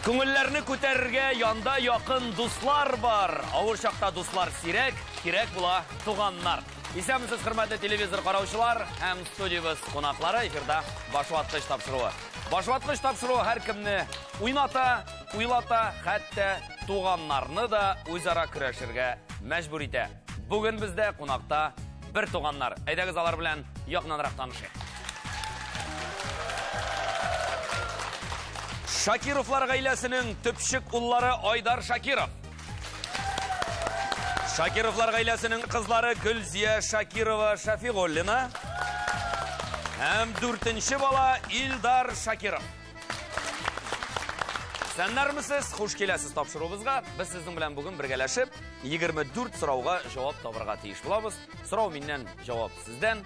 Күңелләрне күтәрергә янда якын дуслар бар. Авыр чакта дуслар сирәк, кирәк була туганнар. Исәнмесез, хөрмәтле телевизор караучылар һәм студиябыз кунаклары, эфирда башваткыч тапшыруы. Башваткыч тапшыруы һәркемне уйната, уйлата, хәтта туганнарны да үзара көрәшергә мәҗбүр итә. Бүген бездә кунакта бер туганнар. Әйдәгез алар белән якыннанрак танышыйк. Шакировлар гаиләсенең төпчек уллары Айдар Шакиров. Шакировлар гаиләсенең кызлары Гөлзия Шакирова Шафиғоллина. Һәм 4нче бала Илдар Шакиров. Сәннәрмесез, хуш киләсез тапшыруыбызга. Без сезнең белән бүген бергәләшеп 24 сорауга җавап табарга тиеш булабыз. Сорау миннән, җавап сездән.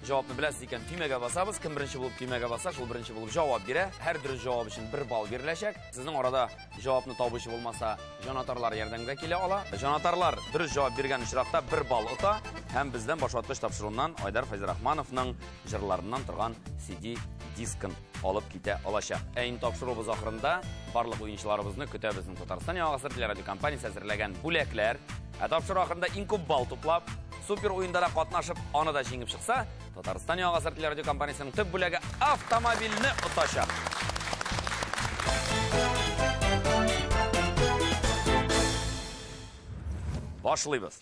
Җавапны беләсез икән, төймәгә басабыз. Кем беренче булып төймәгә баса, шул беренче булып җавап бирә. Һәр дөрес җавап өчен 1 балл биреләчәк. Сезнең арада җавапны табучы булмаса, җанатарлар ярдәмгә килә ала. Җанатарлар дөрес җавап биргән очракта 1 балл ота. Һәм бездән башваткыч тапшыруыннан Айдар Файзрахмановның җырларыннан торган CD дискын алып китә алачак. Әйн тапшыруыбыз ахырында барлык уенчыларыбызны көтә безнең Татарстан Яңгысыр телерадио компаниясе әзерләгән бүләкләр. Тапшыру ахырында иң күп балл туплап, супер уенда катнашып, аны да җиңеп чыкса, Татарстан Яңгысыр телерадио компаниясенең төп бүләге автомобильне отачак. Башлыйбыз.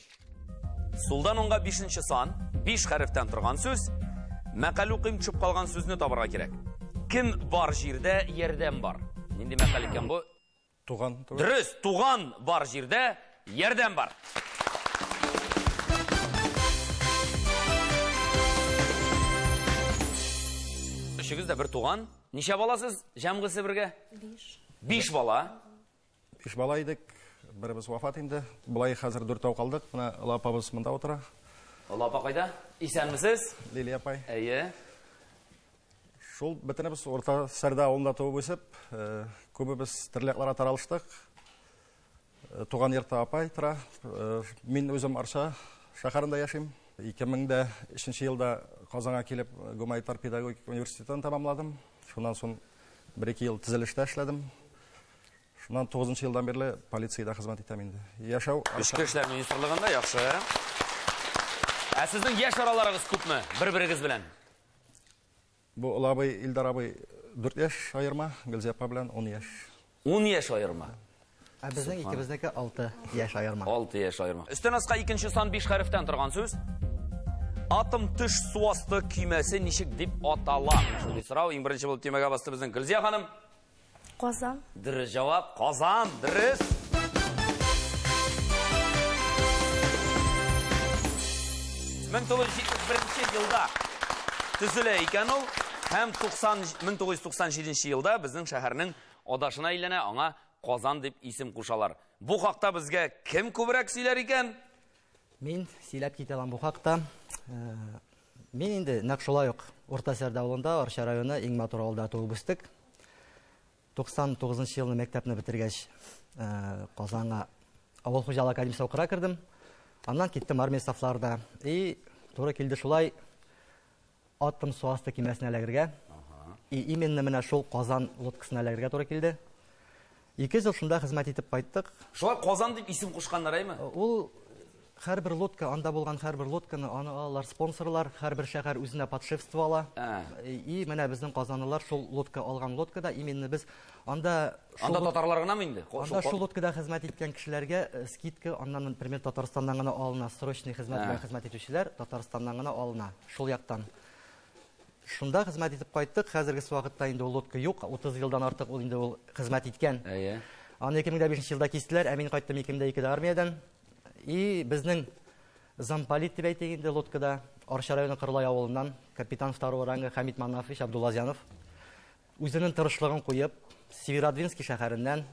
Сулдан оңга 5нче сан, 5 хәрефтән торган сүз, мәкаль укыйм төшеп калган сүзне табарга кирәк. Кем бар җирдә ярдәм бар? Нинди мәкаль икән бу? Туган. Дөрес, туган бар җирдә ярдәм бар. Өчегездә бер туган. Ничә баласыз җәмгысе бергә? 5 бала. 5 бала идек. Беребез вафат инде. Булай хәзер 4 калдык. Менә апабыз монда утыра. Апа кайда? Исәнмесез? Лилия апай. Әйе. Шул бөтенебез орта Сәрдә авылында туып үсеп, күбебез тирлекләргә таралыштык. Туган йортта апай тора. Мин үзем Арча шәһәрендә яшим. 2003 елда Казанга килеп гуманитар педагогик университетын тәмамладым. Шуннан соң 1-2 ел тизелештә эшләдем. Шуннан 9нчы елдан бирле полициядә хезмәт итәм инде. Яшәү Ішкі эшләр министрлыгында яхшы. Ә сезнең яшь араларыгыз күпме? Бер-берегез белән? Бу Улабый Илдар абый 4 яшь айырма, Гөлзия апа белән 10 яшь. 10 яшь айырма. Ә безнең икебезнеке 6 яшь айырма. 6 яшь айырма. Өстән аска 2нче сан 5 хәрефтән торган сүз. Атом төш су асты көймәсе ничек дип атала? Шундый сорау. Иң беренче булып темага басты безнең Гөлзия ханым. Казан. Дөрес җавап. Казан. Дөрес. Мен 1971 елда төзелә икән ул. Һәм 1997 елда безнең шәһәрнең адашына әйләнә, аңа Казан дип исем кушалар. Бу хакта безгә кем күбрәк сөйләр икән? Мин сөйләп китә алам бу хакта. Мин инде нәкъ шулай ук Орта Сәрдә авылында, Арча районы иң матур авылда туып үстек. 99 елны мәктәпне бетергәч, Казанга авыл хуҗалык академиясенә укырга кердем. Аннан киттем армия сафларында. И туры килде шулай атом су асты көймәсенә эләгергә. И именно менә шул Казан лодкасына эләгергә туры килде. 2 ел шунда хезмәт итеп кайттык. Шулай Казан дип исем кушканнар әйме? Ул һәрбер лодка, анда булган һәрбер лодканы аны алар спонсорлар, һәрбер шәһәр үзенә подшефство ала. И менә безнең Казанлылар шул лодка алган лодкада именно без анда татарлар гынамы инде? Анда шул лодкада хезмәт иткән кешеләргә скидка, аннан, например, Татарстаннан гына алына, срочный хезмәт белән хезмәт итүчеләр Татарстаннан гына алына. Шул яктан. Шунда хезмәт итеп кайттык. Хәзерге вакытта инде ул лодка юк. 30 елдан артык ул инде ул хезмәт иткән. Әйе. Аны 2005 елда кистеләр, ә мин кайттым 2002дә армиядан. И безнең замполит дип әйтик инде лодкада Арча районы Кырлай авылыннан капитан 2 ранга Хамит Манафович Абдулазянов үзенең тырышлыгын куеп, Северодвинский шәһәреннән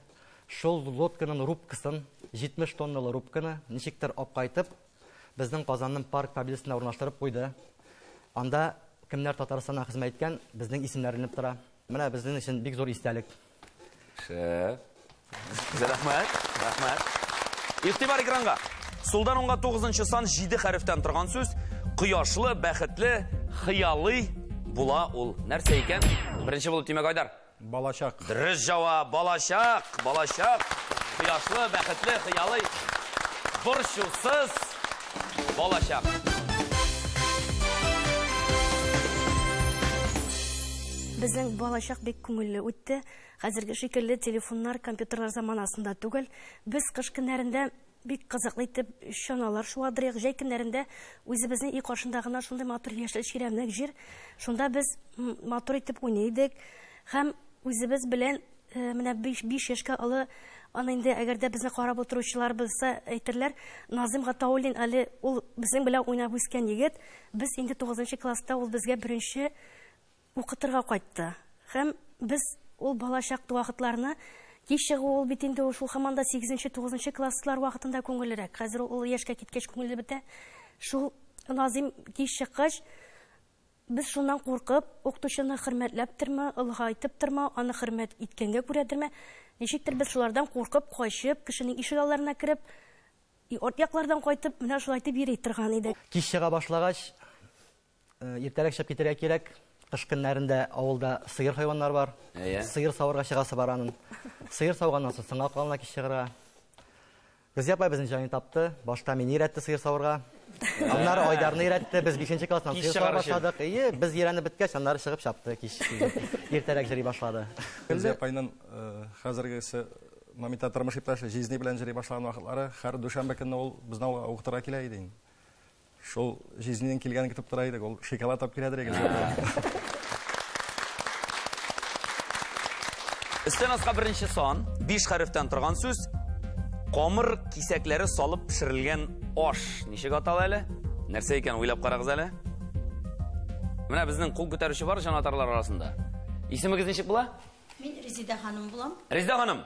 шул лодканың рубкасын, 70 тонналы рубканы ничектер алып кайтып, безнең Казанның парк поблизосына урнаштырып куйды. Анда кемнәр Татарстаннан хезмәт иткән, безнең исемнәренеп тора. Менә безнең өчен бик зур истәлек. Рәхмәт. Рәхмәт. Игътибар экранга. Сулдан оңга 9нчы сан 7 хәрефтән торган сүз. Кояшлы, бәхетле, хыялый була ул. Нәрсә икән? Беренче булып Тимәк Айдар. Балачак. Дөрес җавап, балачак, балачак. Кояшлы, бәхетле, хыялы, борчусыз балачак. Безнең балачак бик күңелле үтте. Хәзерге шикелле телефоннар, компьютерлар заманасында түгел. Без кыш көннәрендә бик кызыклы итеп чаналар шуадырык. Җәй көннәрендә үзебезнең үй каршында гына шундый матур яшел чирәмлек җир. Шунда без матур итеп уйныйдык. Һәм үзебез белән менә 5 яшькә олы аны инде әгәрдә безне карап утыручылар булса әйтерләр, Назим Гатауллин әле ул безнең белән уйнап үскән егет. Без инде 9 класста ул безгә беренче укытырга кайтты. Һәм без ул балачак вакытларны кичәгә ул бит инде шул һаманда 8-9 класслар вакытында күңеллерәк. Хәзер ул яшькә киткәч күңелле бетә. Шул Назим кичәкәч без шуннан куркып, укытучыны хөрмәтләп торма, ылгайтып торма, аны хөрмәт иткәнгә күрәдерме? Ничектер без шулардан куркып, кайчып, кешенең ишек алларына кереп, ат яклардан кайтып, менә шулай итеп йөри торган иде. Кичәгә башлагач, иртәрәк чыгып китәргә кирәк. Кыш көннәрендә авылда сыер хайваннар бар. Сыер савырга чыгасы бар аның. Сыер сауганнан соң сыңа калына кичәгә. Гүзия апай безнең җаны тапты. Башта мин өйрәтте сыер савырга. Аннары Айдарны өйрәтте. Без 5нче класстан сыер савыра башладык. Без ерәнеп беткәч, аннары чыгып чапты кич. Иртәрәк җыри башлады. Гүзия апайның хәзергесе Мамита тормыш иптәше жизни белән җыри башлаган вакытлары һәр дүшәмбе көнне ул безне укытырга килә иде. Шул жизненнән килгән көтеп тора идек, ул шоколад тап киләдер икән. Өстен аска беренче сан, 5 хәрефтән торган сүз. Камыр кисәкләре салып пешерелгән аш. Ничек атала әле? Нәрсә икән уйлап карагыз әле? Менә безнең кул күтәрүче бар җанатарлар арасында. Исемегез ничек була? Мин Резида ханым булам. Резида ханым.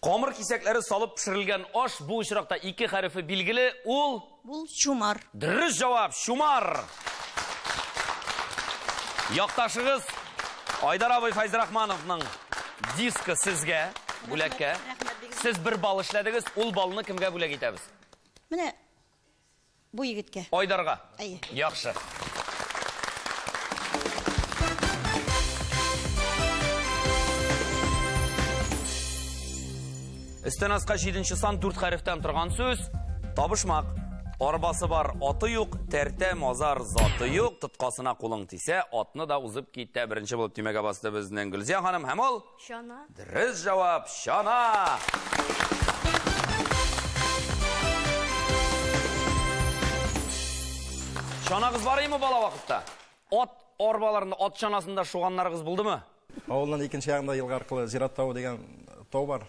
Камыр кисәкләре салып пешерелгән аш бу очракта 2 хәрефе билгеле, ул Чумар. Дөрес җавап, чумар. Якташыгыз Айдар абый Файзрахмановның диски сезгә бүләккә. Сез бер бал эшләдегез, ул балны кемгә бүләк итәбез? Менә бу егеткә. Айдарга. Әйе. Яхшы. Өстен аска 7нче сан 4 хәрефтән торган сүз. Табышмак. Арбасы бар, аты юк, тәртә мазар заты юк, тоткасына кулың тисә, атны да узып китә. Беренче булып тимәгә басты безнең Гөлзия ханым һәм ул Чана. Дөрес җавап, чана. Чанагыз бар имы бала вакытта? Ат арбаларында, ат чанасында шуганнарыгыз булдымы? Авылның икенче ягында елга аркылы Зират тау дигән тау бар.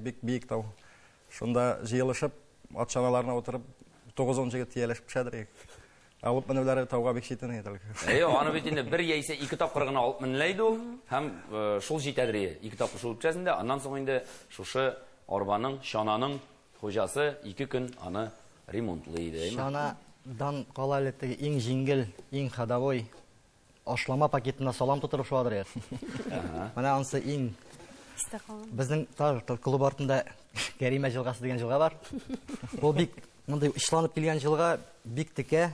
Бик биек тау. Шунда җыелышып, ат чаналарына утырып 9-10 җегет тиялешеп пешәдер. Алып менүләре тауга бик җитен иде. Аны бит инде бер яисә 2 тапкыр гына алып менеләйде ул, һәм шул җитәдер. 2 тапкыр шул үткәсендә, аннан соң инде шушы арбаның, чананың хуҗасы 2 көн аны ремонтлый иде. Чанадан кала әле иң җиңел, иң ходовой ашлама пакетына салам тутырып шуадыр. Менә анысы иң безнең клуб артында Кәримә җылгасы дигән җылга бар. Ул бик мондай ишланып килгән җылга, бик текә.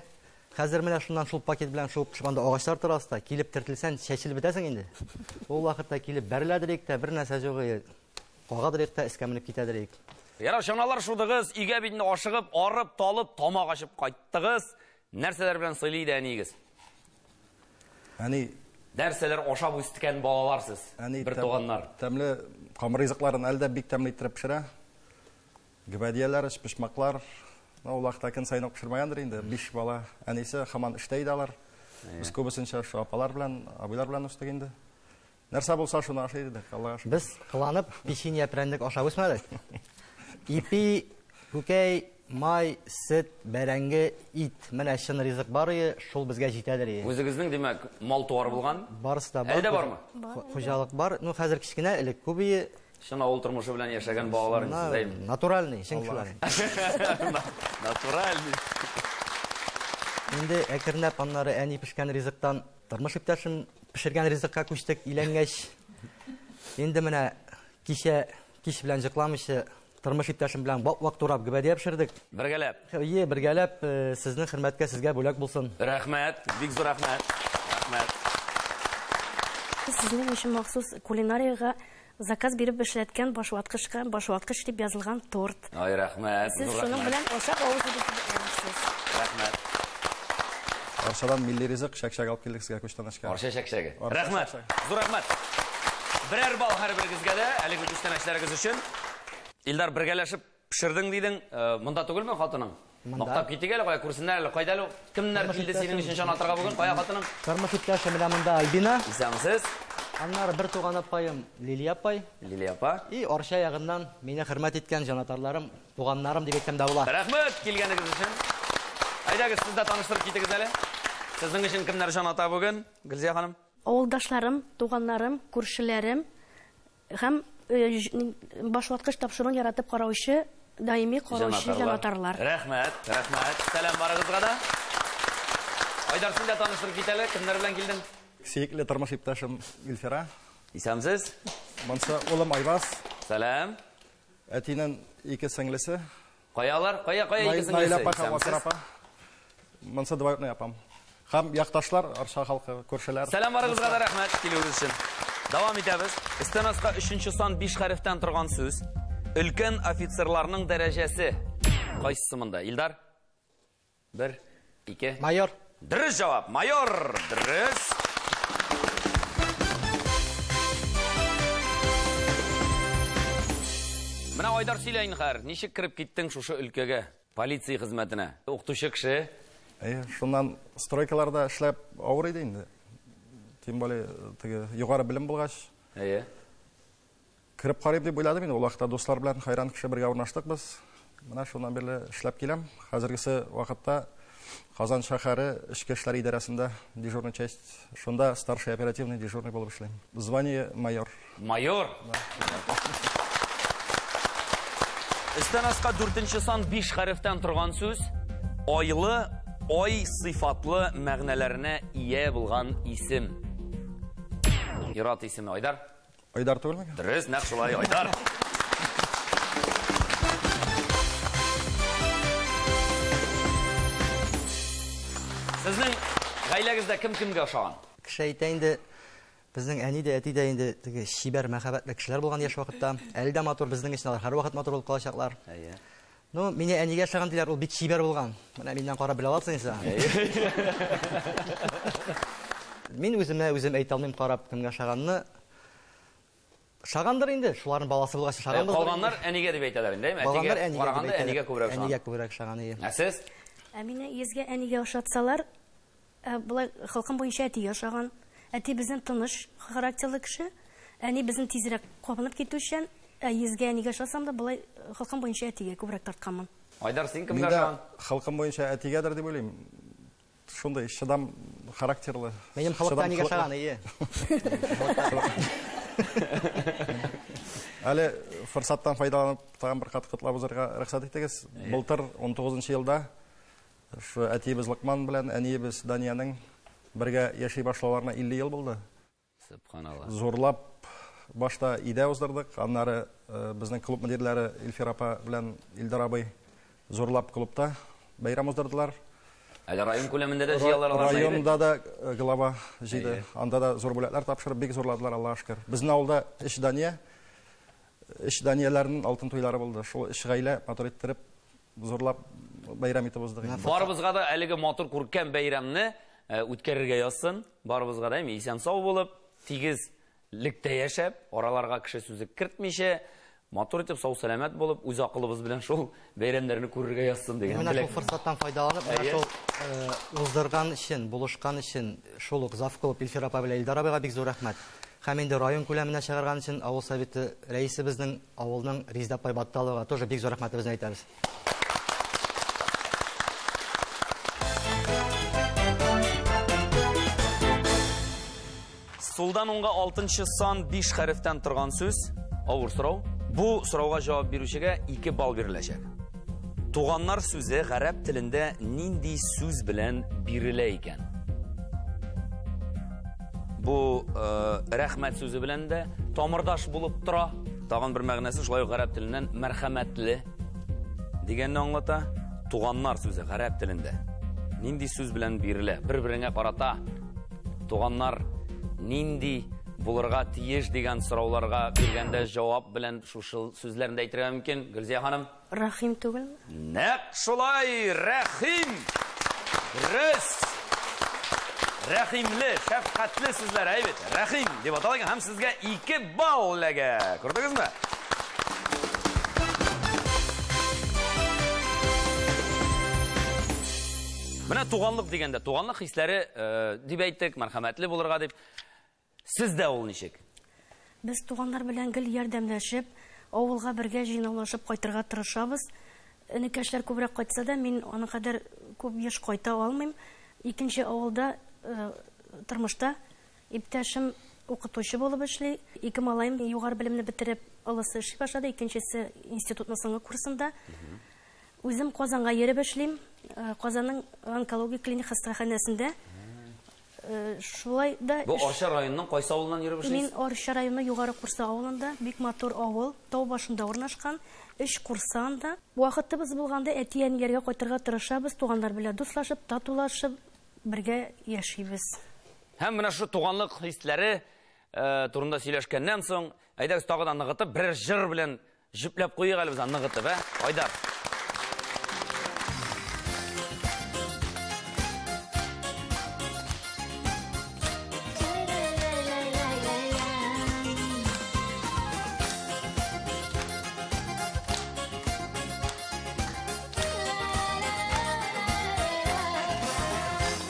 Хәзер менә шуннан шул пакет белән шуып төшкәндә агачлар торасында килеп тертелсәң, чәчелеп бетәсең инде. Ул вакытта килеп бәреләдер тә, бер нәрсә югы, кагадыр тә искәменеп китәдер. Яра чаналар шудыгыз, өйгә битне ашыгып, арып, талып, тамак ачып кайттыгыз. Нәрсәләр белән сыйлый иде әнигез? Нәрсәләр ашап үсткән балалар сез? Бер туганнар. Тәмле камыр ризыкларын әлдә бик тәмле иттереп пешерә. Гөбәдияләр, пешмаклар, ул вакытта көн сайын пешермәгәндер инде. 5 бала, әнисе һаман эштә иде алар. Без күбесенчә шу апалар белән, абыйлар белән үстек инде. Нәрсә булса шуны ашый идек, Аллага шөкер. Без кыланып печенье прәндек ашап үсмәдек. Ипи, күкәй, май, сөт, бәрәңге, ит, менә чын ризык бар иде, шул безгә җитәдер. Үзегезнең димәк, мал туар булган? Барысы да бар. Әлдә бармы? Хуҗалык бар. Ну хәзер кичкенә, элек күбие шуны авыл тормышы белән яшәгән балалар инде. Натуральный, чын кешеләр. Натуральный. Инде әкренләп аннары әни пешкән ризыктан тормыш иптәшем пешергән ризыкка күчтек иләнгәч. Инде менә кич белән җыкламыйча тормыш иптәшем белән вак турап гөбәдия пешердек. Бергәләп. Бергәләп сезнең хөрмәткә сезгә бүләк булсын. Рәхмәт, бик зур рәхмәт. Рәхмәт. Сезнең өчен махсус кулинарияга заказ биреп эшләткән башваткыч дип язылган торт. Ай, рәхмәт. Сез шуның белән ашап авыз итәсез. Рәхмәт. Аршадан милли ризык шәкшәк алып келдек сезгә күчтәнәшкә. Арша шәкшәге. Арша Рәхмәт. шәкшәге. Зур рәхмәт. Берәр бал һәрберегезгә дә, әлеге күчтәнәшләрегез өчен. Илдар, бергәләшеп пешердең дидең, монда түгелме хатының? Мактап китик әле, кая күрсеннәр әле, кайда әле? Кемнәр килде синең өчен чанатырга бүген? Кая хатының? Тормыш иптәшем белән монда Альбина, Исәнсез? аннары бер туган апайым Лилия апай, Лилия апа. и Арша ягыннан мине хөрмәт иткән җанатарларым, туганнарым дип әйтсәм дә була. Рәхмәт килгәнегез өчен. Әйдәгез, сез дә таныштырып китегез әле. Сезнең өчен кемнәр җаната бүген? Гөлзия ханым. Авылдашларым, туганнарым, күршеләрем һәм башваткыч тапшыруын яратып караучы, даими караучы җанатарлар. Рәхмәт, рәхмәт. Сәлам барыгызга да. Айдар, син дә таныштырып кит әле, кемнәр белән килдең? Сөекле тормыш иптәшем Гөлфира. Исәнсез? Монсы улым Айбас. Сәлам. Әтинең ике сеңлесе. Каялар? Кая икесен Найла келсе? апа һәм Асыр апа. Монсы двоюродный апам. Һәм якташлар, Арша халкы, күршеләр. Сәлам барыгызга да рәхмәт килүегез өчен. Давам итәбез. Истенаска 3нче сан 5 хәрефтән торган сүз. Өлкән офицерларның дәрәҗәсе. Кайсысы монда? Илдар? 1, 2. Майор. Дөрес җавап. Майор. Дөрес. Менә Айдар сөйләйин хәр. Ничек кирип киттең шушы өлкәгә? Полиция хезмәтенә. Укытучы кеше. Шуннан стройкаларда эшләп авыр иде инде. Тем более, теге югары белем булгач, Әйе. кирип карыйм дип уйладым инде. Ул вакытта дуслар белән хайран кеше бергә урнаштык без. Менә шуннан бирле эшләп киләм. Хәзергесе вакытта Казан шәһәре Эчке эшләр идарәсендә дежурный часть, шунда старший оперативный дежурный булып эшләйм. Звание майор. Майор. Истенаска 4нче сан 5 хәрефтән торган сүз. Айлы, ай сыйфатлы мәгънәләренә ия булган исем. Ират исеме Айдар. Айдар түгелме? Дөрес, нәкъ шулай Айдар. Сезнең гаиләгездә кем-кемгә охшаган? Кеше әйтә инде, безнең әни дә, әти дә инде теге шибәр, мәхәббәтле кешеләр булган яшь вакытта. Әле дә матур безнең өчен алар һәрвакыт матур булып калачаклар. Әйе. Ну, мине әнигә охшаган диләр, ул бик шибәр булган. Менә миннән карап белә аласың инде. Мин үземә үзем әйтә алмыйм карап кемгә охшаганны. Шагандыр инде, шуларның баласы булгач шагандыр. Калганнар әнигә дип әйтәләр инде, әтигә караганда әнигә күбрәк охшаган. Әнигә күбрәк охшаган иде. Ә сез? Мине изгә әнигә охшатсалар, булай халкым буенча әтигә охшаган. Әти безнең тыныч характерлы кеше. Әни безнең тизрәк кабынып китүчән, изгә әнигә охшасам да булай халкым буенча әтигә күбрәк тартканмын. Айдар, син кемгә Мин дә охшаган? халкым буенча әтигәдер дип уйлыйм. Шундай шыдам характерлы. Минем халыкка әнигә охшаган ие. Әле форсаттан файдаланып, тагын бер кат кытлап узарга рөхсәт итегез. Былтыр 19нчы елда шу әтиебез Лыкман белән әниебез Данияның бергә яши башлауларына 50 ел булды. Субханалла. Зурлап башта идә уздырдык. Аннары безнең клуб мөдирләре Илфир апа белән Илдар абый зурлап клубта бәйрәм уздырдылар. Әле район күләмендә дә җыялар алар. Районда да глава җыйды. Анда да зур бүләкләр тапшырып бик зурладылар, Аллаһка шөкер. Безнең авылда Эш Данияләрнең алтын туйлары булды. Шул эш гаилә матур иттереп зурлап бәйрәм итеп уздык. Барыбызга да әлеге матур күркәм бәйрәмне үткәрергә язсын. Барыбызга да исән сау булып, тигезлектә яшәп, араларга кеше сүзе кертмичә, матур итеп сау сәламәт булып, үз акылыбыз белән шул бәйрәмнәрне күрергә язсын дигән Менә шул теләк. форсаттан файдаланып, менә шул уздырган өчен, булышкан өчен, шул ук завклуб Илфир апа белән Илдар абыйга бик зур рәхмәт. Һәм инде район күләменә чыгарган өчен авыл советы рәисебезнең авылның Резида апай Батталовага тоже бик зур рәхмәтебезне әйтәбез. Сулдан уңга 6нчы сан 5 хәрефтән торган сүз. Авыр сорау. Бу сорауга җавап бирүчегә 2 балл биреләчәк. Туганнар сүзе гарәп телендә нинди сүз белән бирелә икән? Бу рәхмәт сүзе белән дә тамырдаш булып тора. Тагын бер мәгънәсе шулай гарәп теленнән мәрхәмәтле дигәнне аңлата. Туганнар сүзе гарәп телендә нинди сүз белән бирелә? Бер-береңә карата туганнар нинди булырга тиеш дигән сорауларга биргәндә җавап белән шушыл сүзләрендә әйтергә мөмкин. Гөлзия ханым. Рахим түгел. Нәкъ шулай, Рәхим. Дөрес. Рәхимле, шәфкатьле сүзләр, әйбәт. Рәхим дип аталган һәм сезгә 2 балл ләгә. Күрдегезме? Менә туганлык дигәндә, туганлык хисләре дип әйттек, мәрхәмәтле булырга дип. Сездә ул ничек? Без туганнар белән гел ярдәмләшеп, авылга бергә җыйнаулашып кайтырга тырышабыз. Энекәшләр күбрәк кайтса да, мин аны кадәр күп еш кайта алмыйм. Икенче авылда тормышта иптәшем укытучы булып эшли. 2 малаем югары белемне бетереп, алысы эшли башлады, икенчесе институтның соңгы курсында. Үзем Казанга йөреп эшлим. Казанның онкология клиник хастаханәсендә. Шулай да Бу Арча районының кайсы авылыннан йөреп эшлисез? Мин Арча районы Югары Курса авылында, бик матур авыл, тау башында урнашкан, 3 курсанда. Вакытыбыз булганда әти-әниләргә кайтырга тырышабыз, туганнар белән дуслашып, татулашып, бергә яшибез. Һәм менә шу туганлык хисләре турында сөйләшкәннән соң, әйдәгез тагын ныгытып, бер җыр белән җипләп куйыйк әле без ныгытып, Айдар.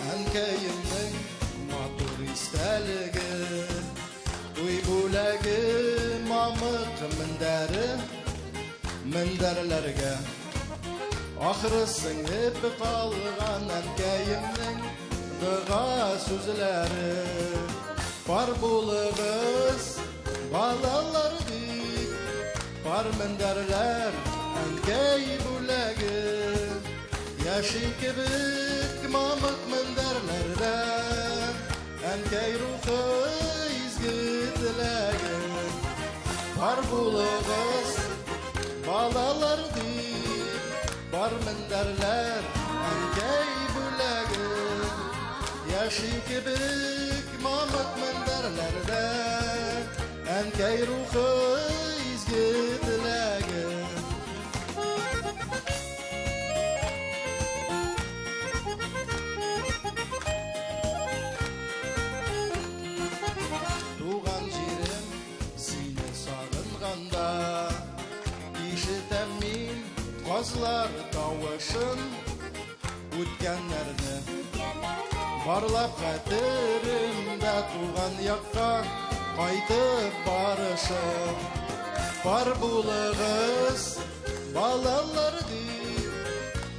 Әнкәйемнең матур истәлеге, уй бүләге, мамык мендәрләргә. Ахры сеңеп калган әнкәйемнең дога сүзләре. Бар булыгыз, балалар дип, бар мендәрләр, әнкәй бүләге. Яши кебек мамык мендәрләрдә, әнкәй рухы изге теләге. Бар булыгыз, балалар дип, бар мендәрләр, әнкәй бүләге. Яши кебек мамык мендәрләрдә, әнкәй рухы изге теләге. Ишетәм мин казлар тавышын, үткәннәрне барлап хәтеремдә, туган якка кайтып барышым. Бар булыгыз, балалар дип,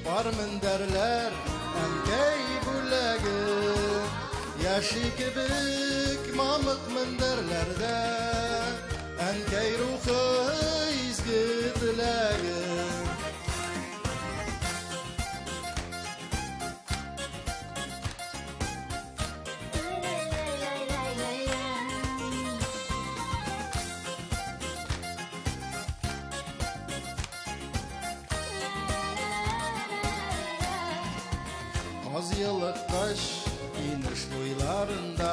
бар мендәрләр, әнкәй бүләге. Яши кебек мамык мендәрләрдә, әнкәй рухы изге теләге. Az yıllıktaş iniş boylarında,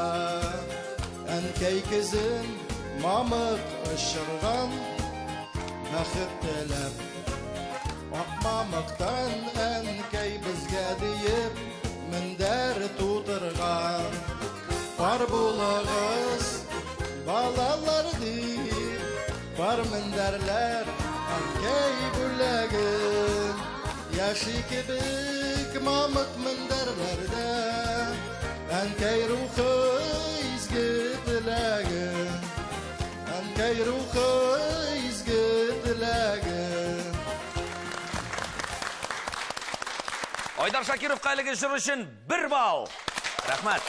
әнкәй кызын мамык ышырган, бәхет теләп. Ак мамыктан әнкәй безгә диеп, мендәр тутырган. Бар булыгыз, балалар дип, бар мендәрләр, әнкәй бүләге. Яши кебек мамык мендәрләрдә, әнкәй рухы изге теләге. Әнкәй рухы изге теләге. Айдар Шакировка әлеге җыр өчен 1 балл. Рәхмәт.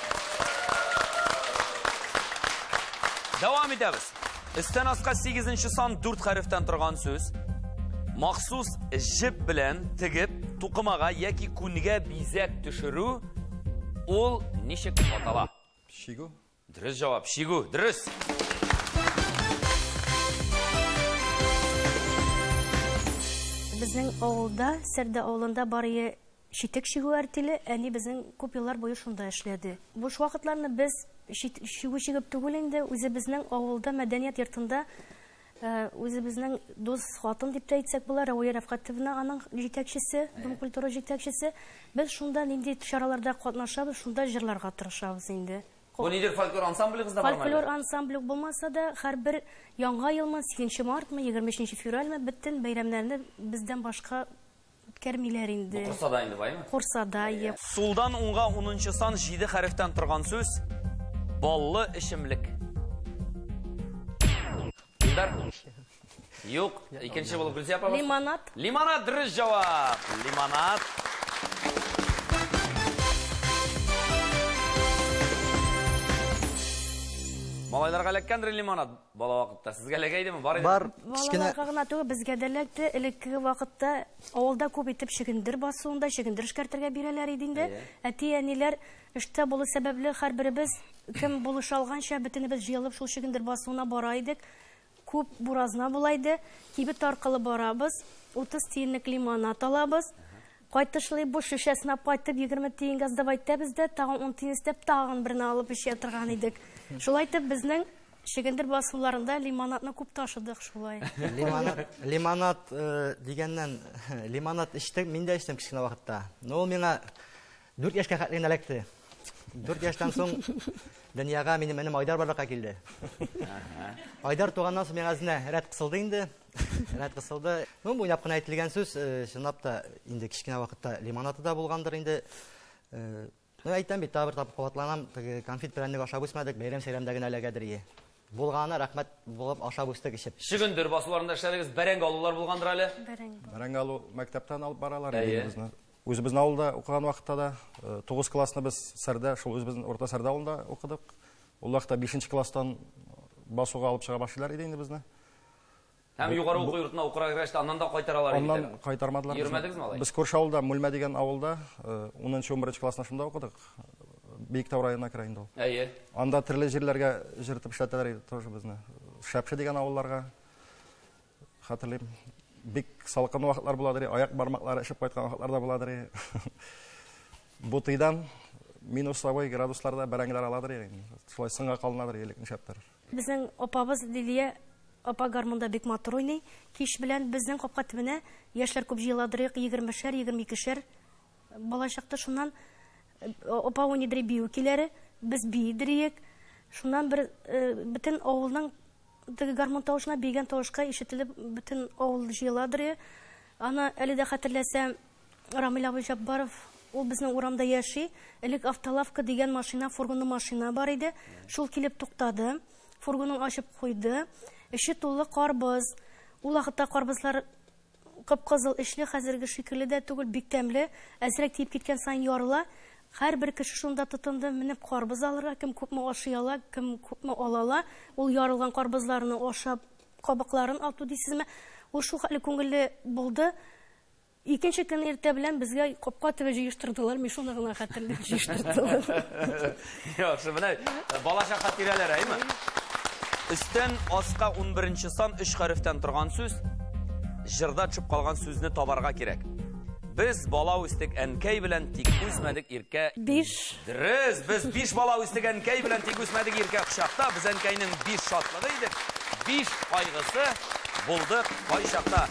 Дәвам итәбез. Өстән аска 8-нче сан 4 хәрефтән торган сүз. Махсус җеп белән тигеп, тукымага яки күнгә бизәк төшерү, ул ничек атала? Шигу. Дөрес җавап. Шигу. Дөрес. Безнең авылда, Сәрдә авылында барые шитек шигү әртілі, әне біздің көп еллар бойы шунда эшләде. Буш вакытларны без шигү шигеп түгел инде, үзебезнең авылда мәдәният йортында үзебезнең дус хатын дип әйтсәк булар, Рауия Рафкатовна аның җитәкчесе, Дом культура җитәкчесе. Без шунда нинди чараларда катнашабыз, шунда җырларга тырышабыз инде. Бу нидер фольклор ансамблегызда бармы? Фольклор ансамблег булмаса да, һәрбер яңа елмы, 8 мартмы, 23 февральмы бөтен бәйрәмнәрне бездән башка үткәрмиләр инде. Курсада инде баймы? Курсада. Сулдан уңга 10 сан 7 хәрефтән торган сүз. Баллы эчемлек. Илдар? Юк, икенче булып Гөлзия апа. Лимонад. Лимонад дөрес җавап. Лимонад. Малайларга эләккәндер лимонад бала вакытта. Сезгә эләгәйдеме? Бар иде. Бар, Балаларга гына түгел, безгә дә эләкте. Элекке вакытта авылда күп итеп шигендер басуында, шигендер эшкәртергә бирәләр иде инде. Әти-әниләр эштә булу сәбәпле һәрберебез кем булыша алганча бөтенебез җыелып шул шигендер басуына бара идек. Күп буразна була иде. Кибет аркылы барабыз. 30 тиенлек лимонад алабыз. Кайтышлый буш шешәсенә кайтып 20 тиенгә сдавать итәбез дә, тагын 10 тиен истәп, тагын берне алып эчә торган идек. Шулай итеп безнең шигендер басуларында лимонадны күп ташыдык шулай. Лимонад дигәннән, лимонад эчтек, мин дә эчтем кичкенә вакытта. Но ул миңа 4 яшькә хәтле эләкте. 4 яшьтән соң дөньяга минем Айдар барлыкка килде. Айдар туганнан соң миңа үзенә рәт кысылды инде. Рәт кысылды. Ну, бу уйнап кына әйтелгән сүз, чынлап та инде кичкенә вакытта лимонады да булгандыр инде. Ну, әйтәм бит, табыр тапып кабатланам, конфет перәннек ашап үсмәдек, бәйрәм-сәйрәмдә генә эләгәдер. Булганы рәхмәт булып ашап үстек ичеп. Шигендер басуларында эшләдегез, бәрәңге алулар булгандыр әле? Бәрәңге алу мәктәптән алып баралар безне. Үзебезнең авылда укыган вакытта да 9 классны без Сәрдә, шул үзебезнең Орта Сәрдә авылында укыдык. Ул вакытта 5нче класстан басуга алып чыга башлыйлар иде инде безне. Һәм югары уку йортына укырга кергәчтә аннан да кайтаралар иде. Аннан кайтармадылар. Йөрмәдегезме алай? Без күрше авылда, Мүлмә дигән авылда 10-11 классна шунда укыдык. Биектау районына керә инде ул. Анда төрле җирләргә җыртып эшләтәләр иде тоже безне. Шәпше дигән авылларга хәтерлим. Бик салкын вакытлар буладыр, аяк бармаклары эшеп кайткан вакытлар да буладыр. Бу тыйдан -20 градусларда бәрәңгеләр аладыр. Шулай сынга калынадыр элекне шәптер. Безнең апабыз Лилия апа гармунда бик матур уйный. Кич белән безнең капка төбенә яшьләр күп җыеладыр, 20-шәр, 22-шәр. Бала чакта шуннан апа уйныйдыр бию киләре, без биидриек. Шуннан бер бөтен авылның гармун тавышына бигән тавышка ишетелеп бөтен авыл җыеладыр. Аны әле дә хәтерләсәм, Рамил абый Жаббаров, ул безнең урамда яши. Элек автолавка дигән машина, фургонлы машина бар иде. Шул килеп туктады. Фургонын ачып куйды. Эше тулы карбыз. Ул вакытта карбызлар кып-кызыл эшле, хәзерге шикелле дә түгел, бик тәмле. Әзрәк тиеп киткән сайын ярыла. Һәрбер кеше шунда тотынды, менеп карбыз алырга, кем күпме ашый ала, кем күпме алала. Ул ярылган карбызларны ашап, кабыкларын ату дисезме. Ул шул хәле күңелле булды. Икенче көн иртә белән безгә капка төбе җыештырдылар, мин шуны гына хәтерләп җыештырдылар. Яхшы, менә балаша хатирәләр, әйме? Өстән аска 11 сан 3 хәрефтән торган сүз. Җырда төшеп калган сүзне табарга кирәк. Без бала үстек әнкәй белән тик үсмәдек иркә. 5. Дөрес, без 5 бала үстек әнкәй белән тик үсмәдек иркә кочакта. Без әнкәйнең 5 шатлыгы идек. 5 кайгысы булды кай чакта.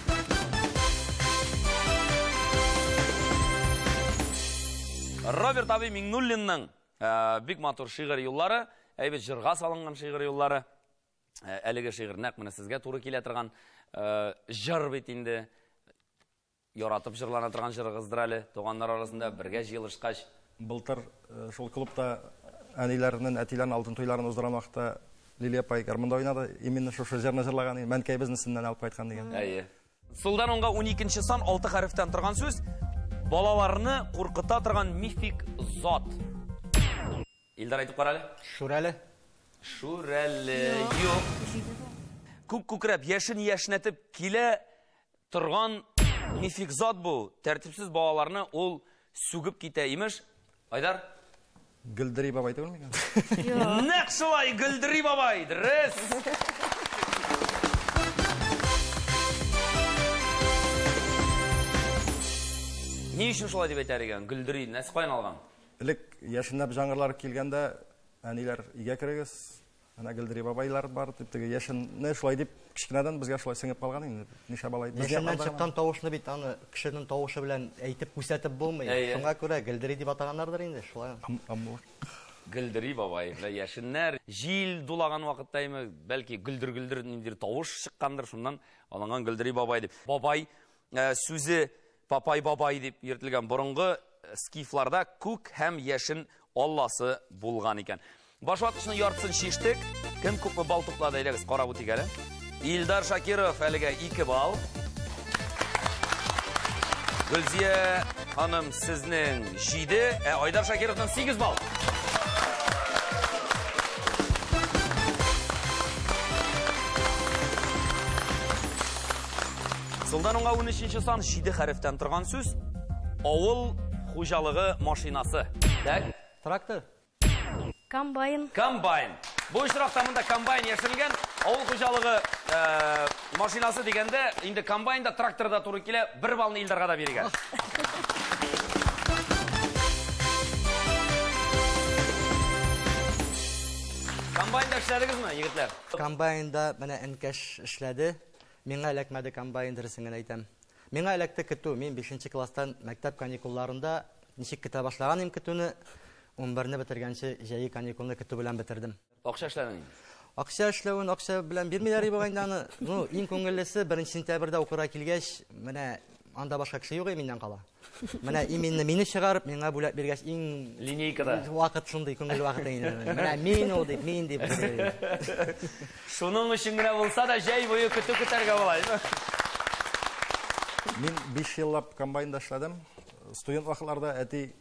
Роберт Аби Миңнуллинның бик матур шигырь юллары, әйбәт җырга салынган шигырь юллары. Әлеге шигырь нәкъ менә сезгә туры килә торган җыр бит инде. Яратып җырлана торган җырыгыздыр әле. Туганнар арасында бергә җыелышкач. Былтыр шул клубта әниләрнең, әтиләрнең алтын туйларын уздырган вакытта Лилия апай гармунда уйнады. Именно шушы җырны җырлаган, мәнкәй безнесеннән алып кайткан дигән. Сулдан уңга 12 сан 6 хәрефтән торган сүз. Балаларны куркыта торган мифик зат. Илдар әйтеп кара әле. Шүрәле. Шүрәле. Юк. Күк күкрәп, яшен яшнәтеп килә торган мифик зат бу. Тәртипсез балаларны ул сүгеп китә имеш. Айдар? Гөлдери бабай түгел микән? Нәкъ шулай, Гөлдери бабай. Дөрес. Не үшін шулай деп айтар екен? Гүлдіри, нәсі қойын алған? Элек яшінләп жаңырлар келгенде, әнилер иге керегіз, ана Гүлдіри бабайлар бар, теге яшінне шулай деп кішкенеден бізге шулай сіңіп қалған енді. Неше балай. Яшіннен шыққан тавышны бит аны кішінің тавышы белән әйтеп күрсәтеп булмый. Шуңа күрә Гүлдіри дип атаганнардыр инде, шулай. Гүлдіри бабай, яшіннәр жил дулаган вакыттаймы, бәлки гүлдір ниндир тавыш шыққандыр, шуннан алынган Гүлдіри бабай деп. Бабай сүзе папай деп ертілген бұрынғы скифларда күк һәм яшін алласы булган икән. Баш ватышның яртысын шиштек. Кем күпме бал туплады әйләгіз қарап үтик әлі. Илдар Шакиров әліге 2 бал. Гүлзия ханым сізнің 7, Айдар Шакировның 8 бал. Сылдан оңға 13-ші сан 7 хәрефтен тұрған сөз. Ауыл хужалығы машинасы. Трактор. Комбайн. Комбайн. Бұл шырақтамында комбайн яшірілген. Ауыл хужалығы машинасы дегенде, енді комбайнда тракторда тұры келе, 1 балны Илдарға да береген. Комбайнда ішледіңіз ме, егітлер? Комбайнда мәне әнкәш ішләді. Меңа әләкмәді комбайн дұрысыңын әйтәм. Меңа әләкті күту. Мен 5-ші кластан мәктәп каникулларында ничек кіте башлаган ем күтуні, 11-ні бітіргенші жәйі каникулны күту білән бітірдім. Ақша ішләдің? Ақша эшләвен, ақша белән бирмиләр булганданы. Иң күңеллесе 1 сентябрьдә укырга килгәч, менә анда башка кеше юк миннән кала. Менә именно мине чыгарып, миңа бүләк биргәч иң линейкада вакыт шундый күңел вакыты инде. Менә мин ул дип, мин дип. Шуның өчен генә булса да җәй буе көтәргә була. Мин 5 еллап комбайнда эшләдем. Студент вакытларда әти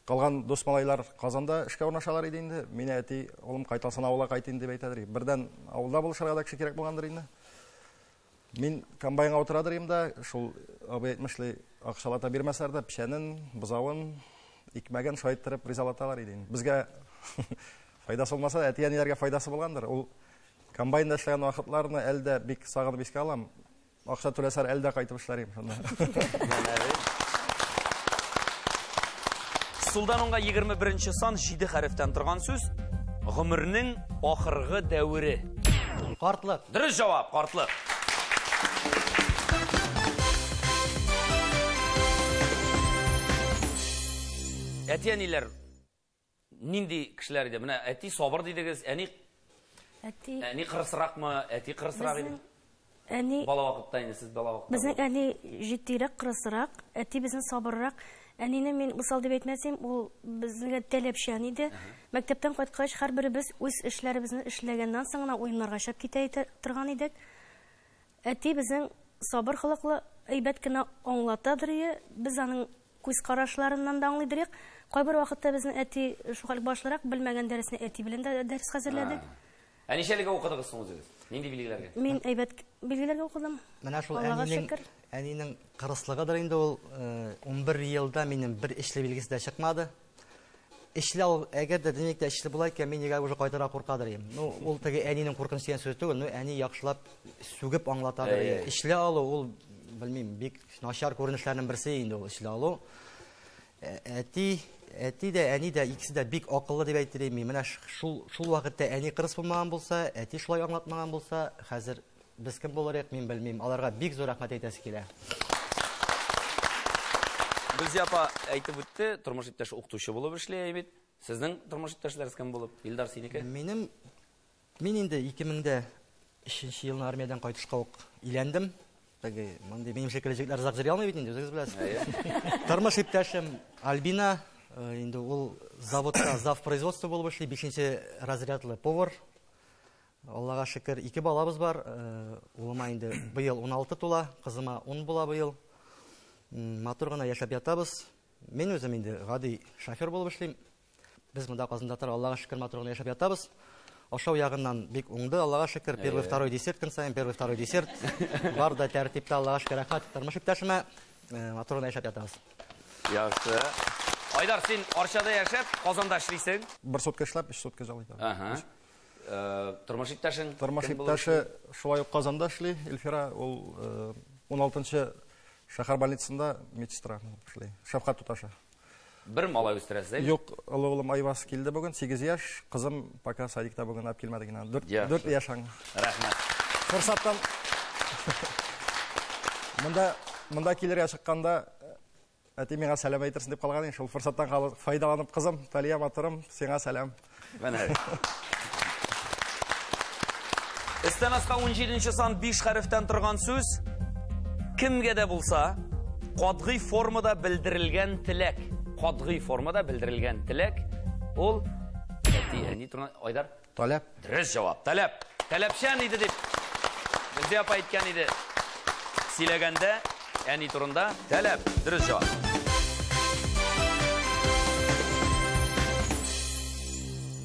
калган дус малайлар Казанда эшкә урнашалар иде инде. Мине әти, улым кайталсан авылга кайтын дип әйтәдер. Бердән авылда булышырга да кеше кирәк булгандыр инде. Мин комбайнга утырадыр идем да, шул абый әйтмешли акчалата бирмәсләр дә печәнен, бузавын, икмәген шайттырып ризалаталар иде. Безгә файдасы булмаса, әти-әниләргә файдасы булгандыр. Ул комбайнда эшләгән вакытларны әлдә бик сагынып искә алам. Акча түләсәр әлдә кайтып эшләрим шунда. Сулдан онга 21-нче сан 7 хәрефтән торган сүз. Гомернең ахыргы дәвре. Картлык. Дөрес җавап, картлык. Әти-әниләр нинди кешеләр иде? Менә әти сабыр дидегез, әни кырысракмы, әти кырысрак иде? Әни бала вакытта инде сез бала вакытта. Безнең әни җитдирәк, кырысрак, әти безнең сабыррак. Әнине мин усал дип әйтмәсәм, ул безгә таләпчән иде. Мәктәптән кайткач һәрберебез үз эшләребезне эшләгәннән соң гына уеннарга чыгып китә торган идек. Әти безнең сабыр хылыклы, әйбәт кенә аңлатадыр, без аның күз карашларыннан да аңлыйдыр. Кайбер вакытта безнең әти шулай башларак белмәгән дәресне әти белән дә дәрес хәзерләдек. Ничәлегә укыдыгыз соң үзегез? Нинди билгеләргә? Мин әйбәт билгеләргә укыдым. Менә шул әнинең кырыслыгыдыр инде ул 11 елда минем бер эшле билгесе дә чыкмады. Эшләү әгәр дә димәк эшле була икән, мин нигә уже кайтара куркадыр идем. Ул теге әнинең куркынычы дигән сүз түгел, әни яхшылап сүгеп аңлатадыр. Эшлә алу ул белмим, бик начар күренешләрнең берсе инде ул эшлә алу. Әти дә, әни дә, икесе дә бик акыллы дип әйтер идем. Менә шул вакытта әни кырыс булмаган булса, әти шулай аңлатмаган булса, хәзер без кем булырык, мин белмим. Аларга бик зур рәхмәт әйтәсе килә. Гөлзия апа әйтеп үтте, тормыш иптәше укытучы булып эшләй бит. Сезнең тормыш иптәшләрегез кем булып? Илдар синеке? Мин инде 2003 елны армиядан кайтышка ук иләндем. Теге мондый минем шикелле җегетләр озак йөри алмый бит инде, үзегез беләсез. Тормыш иптәшем Альбина, инде ул заводта зав производства булып эшли, 5-нче разрядлы повар. Аллага шөкер, 2 балабыз бар. Улыма инде быел 16 тула, кызыма 10 була быел. Матур гына яшәп ятабыз. Мин үзем инде гади шофер булып эшлим. Без монда Казанда тора, Аллага шөкер, матур гына яшәп ятабыз. Ашау ягыннан бик уңды, Аллага шөкер, 1-2 десерт көн сайын 1-2 десерт. Бар да тәртиптә, Аллага шөкер, рәхмәт. Тормыш иптәшемә матур гына яшәп ятабыз. Яхшы. Айдар, син Арчада яшәп, Казанда эшлисең? 1 сутка эшләп, 3 сутка җалыйдым. Тормыш иптәшең? Тормыш иптәше шулай ук Казанда эшли, Илфира, ул 16-нчы шәһәр больницасында медсестра эшләй. Шәфкать туташы. Bir малай үстерәсез, әйме? Юк, олы улым Айвас килде бүген, 8 яшь, кызым пока садикта бүген алып килмәде генә. 4 яшь аңа. Рәхмәт. Форсаттан монда килергә чыкканда әти миңа сәлам әйтерсең дип калган, шул форсаттан файдаланып кызым, Талия матырым, сиңа сәлам. Менә. Истән аска 17-нче сан 5 хәрефтән торган сүз кемгә дә булса катгый формада белдерелгән теләк. Катгый формада белдерелгән теләк ул әти турында Айдар? Таләп. Дөрес җавап. Таләп. Таләпчән иде дип безгә апа әйткән иде. Сөйләгәндә әни турында таләп. Дөрес җавап.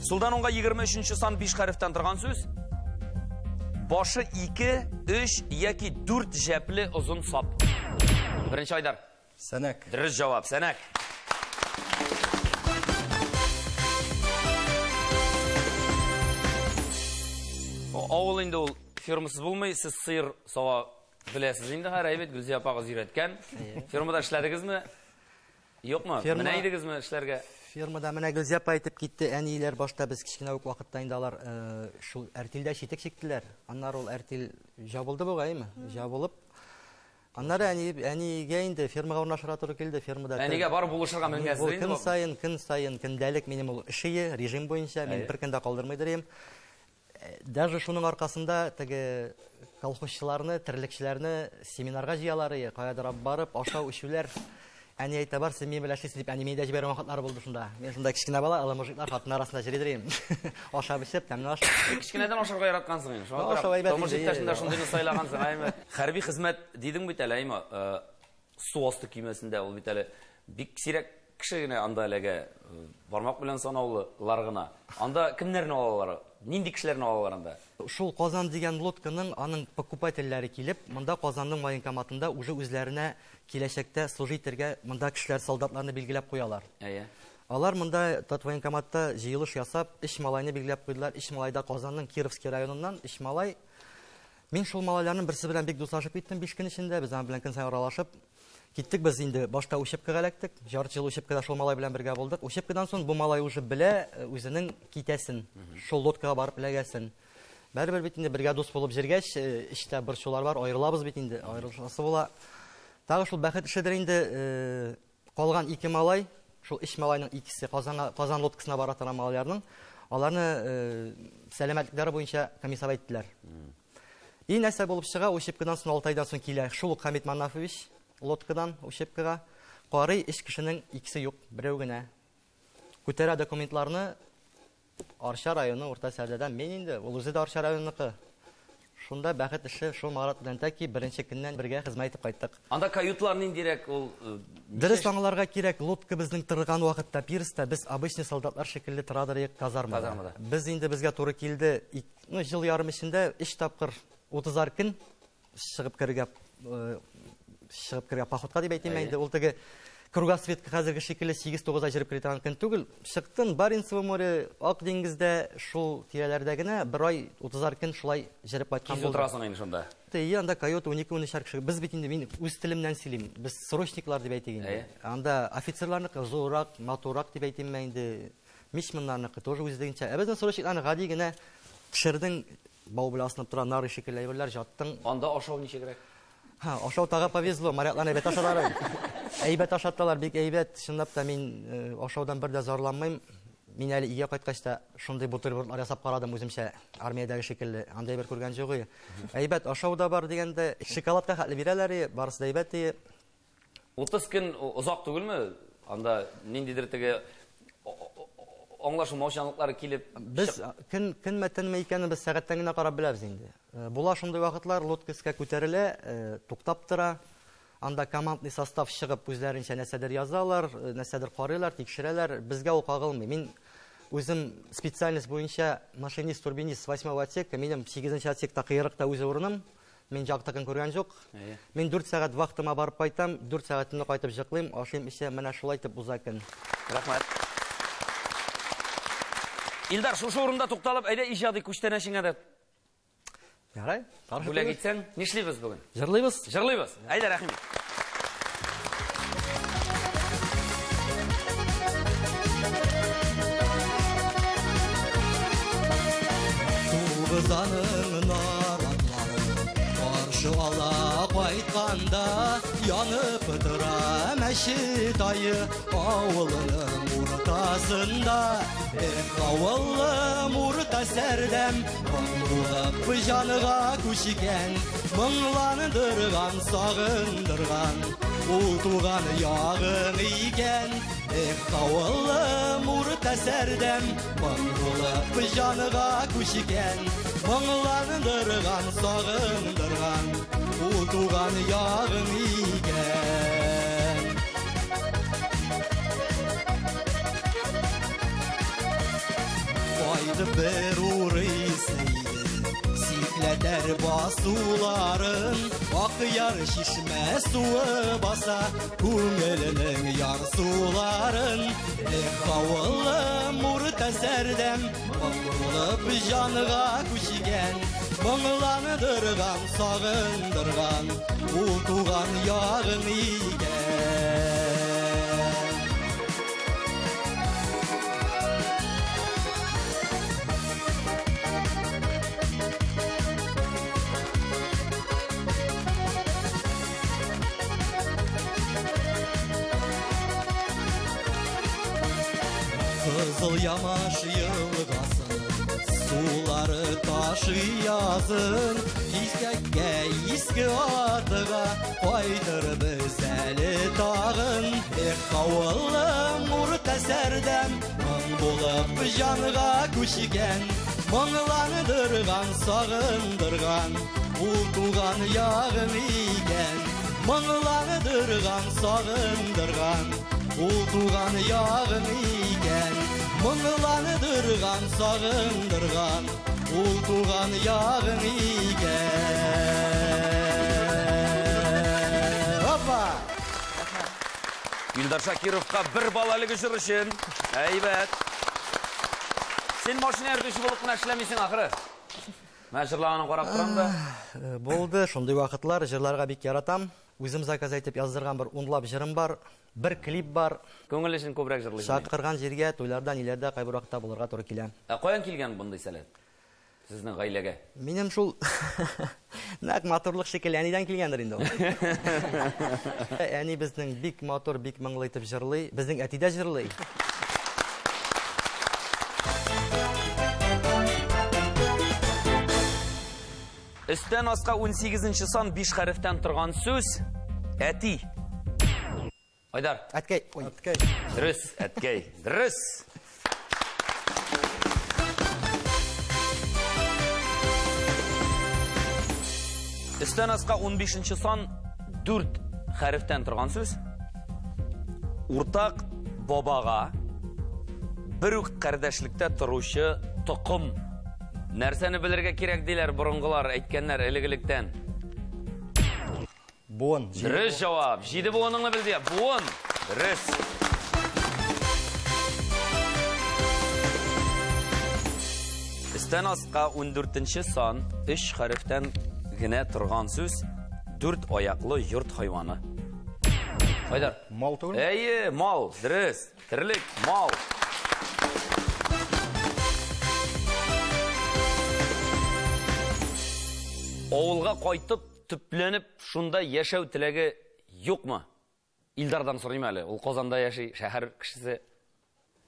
Сулдан онга 23-нче сан 5 хәрефтән торган сүз. Башы 2, 3 яки 4 җәпле озын сап. Беренче Айдар. Сәнәк. Дөрес җавап. Сәнәк. Авыл инде ул фермасыз булмый, сез сыер сава беләсез инде, һәр Гүлзия апагыз өйрәткән. Фермада эшләдегезме? Юкмы? Менә идегезме эшләргә? Фермада менә Гүлзия апа әйтеп китте, әниләр башта без кичкенә үк вакытта инде алар шул әртилдә читек чиктеләр. Аннары ул әртил жабылды бугаймы? Жабылып. Аннары әнигә инде фермага урнашырга туры килде, фермада. Әнигә бар булышырга мөмкинсез инде. Көн сайын көндәлек минем ул эше, режим буенча мин бер көндә калдырмый дирем. Даже шуның аркасында теге колхозчыларны, терлекчеләрне семинарга җыялары, каядыр барып, ашау ишүләр. Әни әйтә бар, син белән эшлисез дип, әни миндә җибәргән вакытлар булды шунда. Мен шунда кичкенә бала, алар мужиклар хатын арасында җиридерем. Ашап эчеп, тәмле ашап. Кичкенәдән ашарга яраткансың инде. Шуңа мужик ташында шундыйны сайлагансың, әйме. Хәрби хезмәт дидең бит әле, әйме. Су асты көймәсендә ул бит әле бик сирәк кеше генә анда әлегә бармак белән санаулылар гына. Анда кемнәрне алалар? Нинди кешеләрне алалар анда? Шул Казан дигән лодканың аның покупательләре килеп, монда Казанның военкоматында уже үзләренә киләчәктә служительгә монда кешеләр, солдатларны билгеләп куялар. Алар монда военкоматта җыелыш ясап, 3 малайны билгеләп куйдылар. 3 малайда Казанның Кировский районыннан 3 малай. Мин шул малайларның берсе белән бик дуслашып киттем 5 көн эчендә, без аның белән көн сайын аралашып. Киттек без инде башта учебкага эләктек. Жарты ел учебкада шул малай белән бергә булдык. Учебкадан соң бу малай уже белә үзенең китәсен, шул лодкага барып эләгәсен. Бәрбер бит инде бергә дус булып җиргәч, иштә борчулар бар, аерылабыз бит инде, аерылышасы була. Тагы шул бәхет эшедер инде, калган 2 малай, шул 3 малайның икесе Казан лодкасына бара торган малайларның, аларны сәламәтлекләре буенча комиссар әйттеләр. И нәрсә булып чыга, учебкадан соң 6 айдан соң килә шул Хамит Манафович лодкадан учебкага карый 3 кешенең икесе юк, берәү генә. Күтәрә документларны Арча районы Урта Сәрдәдән, мен инде ул үзе дә Арча районыныкы. Шунда бәхет эше шул Марат белән тәки беренче көннән бергә хезмәт итеп кайттык. Анда каютлар ниндирәк ул? Дөрес аңларга кирәк, лодка безнең торган вакытта пирста без обычный солдатлар шикелле торадыр казармада. Без инде безгә туры килде, ел ярым эчендә 3 тапкыр 30 көн чыгып кергә походка дип әйтим инде. Ул теге Кругосветка хәзерге шикелле 8-9 ай җырып китә көн түгел. Чыктын Баренцево море, Ак диңгездә, шул тирәләрдә генә 1 ай 30 көн шулай җырып кайткан булды. Торасың инде шунда. Анда каюта 12-13 кеше. Без бит инде мин үз телемнән сөйлим. Без срочниклар дип әйтик инде. Анда офицерларныкы зуррак, матурак дип әйтим мен инде. Мичманнарныкы тоже үздегенчә. Безнең срочникларны гади генә пешердең, бау белән асынып тора, нары шикелле әйберләр жаттың. Анда ашау ничегрәк? Ашау тагы повезло, морякларны әйбәт ашадылар. Әйбәт ашаттылар, бик әйбәт. Чынлап та мин ашаудан бер дә зарланмыйм. Мин әле өйгә кайткач та шундый бутербродлар ясап карадым үземчә, армиядәге шикелле. Андай бер күргән юк. Әйбәт ашау да бар дигәндә, шоколадка хәтле бирәләр, барысы да әйбәт. 30 көн узак түгелме? Анда ниндидер теге аңлашылмаучанлыклар килеп, без көн мәтәнме икәнен без сәгатьтән генә карап беләбез инде. Була шундый вакытлар, лодкаска күтәрелә, туктап тора. Анда командный состав чыгып үзләренчә нәрсәдер язалар, нәрсәдер карыйлар, тикшерәләр. Безгә ул кагылмый. Мин үзем специальность буенча машинист-турбинист 8-нчы отсекка, минем 8-нчы отсекта кыйрыкта үзе урыным. Мин жактыкын күргән юк. Мин 4 сәгать вакытыма барып кайтам, 4 сәгатемне кайтып җыклыйм, ашыйм, эчәм, менә шулай итеп уза көн. Рәхмәт. Илдар, шушы урында тукталып, әйдә иҗади күчтәнәшеңә дә. Ярай, каршы. Бүләк итсәң, нишлибез бүген? Җырлыйбыз. Җырлыйбыз. Әйдә, рәхим. Мырзаның наратлары қаршы ала қайтқанда, янып тұра мәшіт айы ауылының ортасында. Ауылым ұрта сәрдем, болып жаныға көшіген, мұңландырған, сағындырған, ол туған яғың иген. Ауылым ұрта сәрдем, болып жаныға көшіген, мұңландырған, сағындырған, ол туған яғың иген. Qaydı bir uğraysaydı, sikleder basıların, akıyar şişme suı basa, kumelinin yar suların. Kavulum urta serdem, olup canıga kuşigen, mınglandırgan, sağındırgan, utugan yağın igen. Kızıl yamaç yılgasın, suları taşı yazın, İskekке iski atıga koydur bizeli tağın. Kavulum urta serdem, mın bulup canıga köşigen, mınglandırgan, sağındırgan, ultugan yağın igen. Mınglandırgan, sağındırgan, ultugan yağın igen. Mınglandırgan, sağındırgan, ultugan yağın igen. Hoppa! Ildar Shakirovga bir balalık jır üçün. Eybat. Sen maşina erdüşü bulup işlemeysin ahırı. Ben jırlağını qarap turam da. Болды, шондай вакытлар жырларга бик яратам. Үзем заказ айтып яздырган bir унлап жырым бар, bir клип бар. Көңіл үшін көбірек жырлайсың. Шақырған жерге, тойларда, нелерде, қай бір уақытта болырға туры келем. Қоян келген бұндай сәлет? Сіздің ғайлеге? Менім шул нәк моторлық шекел әниден келгендір енді. Әни біздің бик мотор, бик мұңлайтып жырлай, біздің әтиде жырлай. Üstten asqa 18-ci san 5 hərfdən тұрған söz əti. Aydar. Ətkəy. Ətkəy. Dürüs, ətkəy. Dürüs. Üstten asqa 15-ci san 4 hərfdən тұрған söz. Urtaq babağa bir qardaşlıqda turuşu toqum. Нәрсәне білерге керек дейлер бұрынғылар әйткенлер әлігіліктен? Буын. Дұрыс жауап. Жиді буыныңы білді. Буын. Дұрыс. Істен асқа 14-ші сан 3 харифтен гіне тұрған сөз 4 аяқлы йұрт хайваны. Айдар. Мал түгіл? Әйе, мал. Дұрыс. Тірлік, мал. Ауылға қайтып, түпленіп, шунда яшәу тілегі yok mu? Илдардан сұрайым әлі, ол Қозанда яшай, шәһәр кішісі.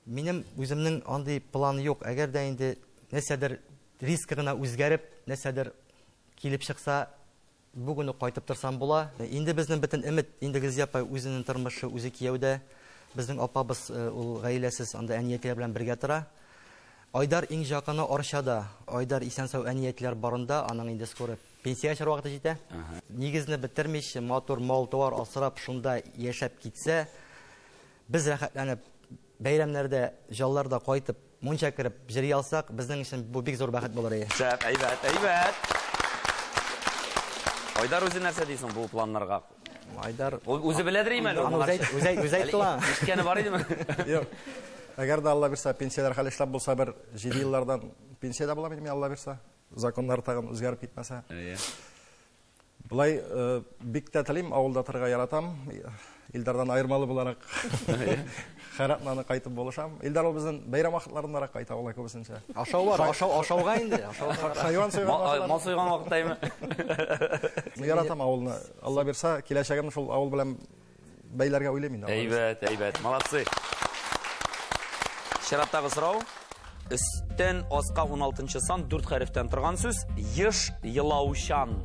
Менің өзімнің андай планы yok. Әгер де енді нәсәдір рискігіна өзгәріп, нәсәдір келіп шықса, бүгіні қайтып тұрсам бола. Енді біздің бітін үміт, енді Гүлзия өзінің тұрмышы, өзі кияуді. Біздің апабыз ол ғаиләсіз анда әниетлер белән бергә тора. Айдар иң жақыны Аршада. Айдар исән-сау әниятләр барында, аның инде скоро пенсияга чыгар вакыты җитә. Нигезне бетермиш, мотор, мал, товар асрап шунда яшәп китсә, без рәхәтләнеп бәйрәмнәрдә, җалларда кайтып, мунча кирип җырлый алсак, безнең өчен бу бик зур бәхет булыр иде. Шәп, әйбәт. Айдар үзе нәрсә дисең бу планнарга? Айдар үзе беләдер имәл. Үзе әйтте. Ишкәне бар идеме? Юк. Әгәр дә Алла бирсә, пенсияләр хәл эшләп булса, бер 7 еллардан пенсияда була идем, Алла бирсә. Законнар тагын үзгәреп китмәсә. Бұлай бик тә тілейм, ауылда тұрға яратам. Илдардан айырмалы боларақ қайратнаны қайтып болышам. Илдар ол біздің бәйрам вақытларындарақ қайта олай көбісінше. Ашау бар, ашауға енді. Хайуан сойған Мал сойған вақыттаймы? Яратам ауылны. Алла берса, келешегім шул ауыл білем бәйлерге ойлаймын. Әйбәт, молодцы. Шараттағы сұрау. Үстен асқа 16 сан 4 хәрефтен тұрған сөз. Еш елаушан.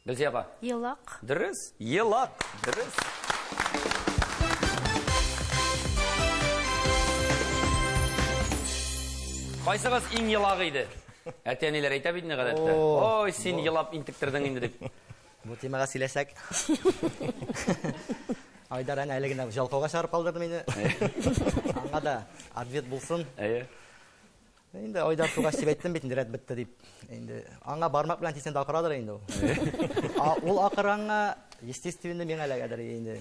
Гүлзия апа. Елақ. Дұрыс. Елақ. Дұрыс. Қайсығыз ең елағы еді? Әтенелер айта бейдіне қадатты. Ой, сен елап интіктірдің енді деп. Бұл темаға сөйлесек. Айдар әне әлігіне жалқауға шарып алдырды мені. Аңға да ответ болсын. Енді Айдар суға істеп әйттім бетін дәрет бітті деп. Енді аңға бармақ білән тесен ақырадыр енді. Ол ақыраңға естественно мен әлігедір енді.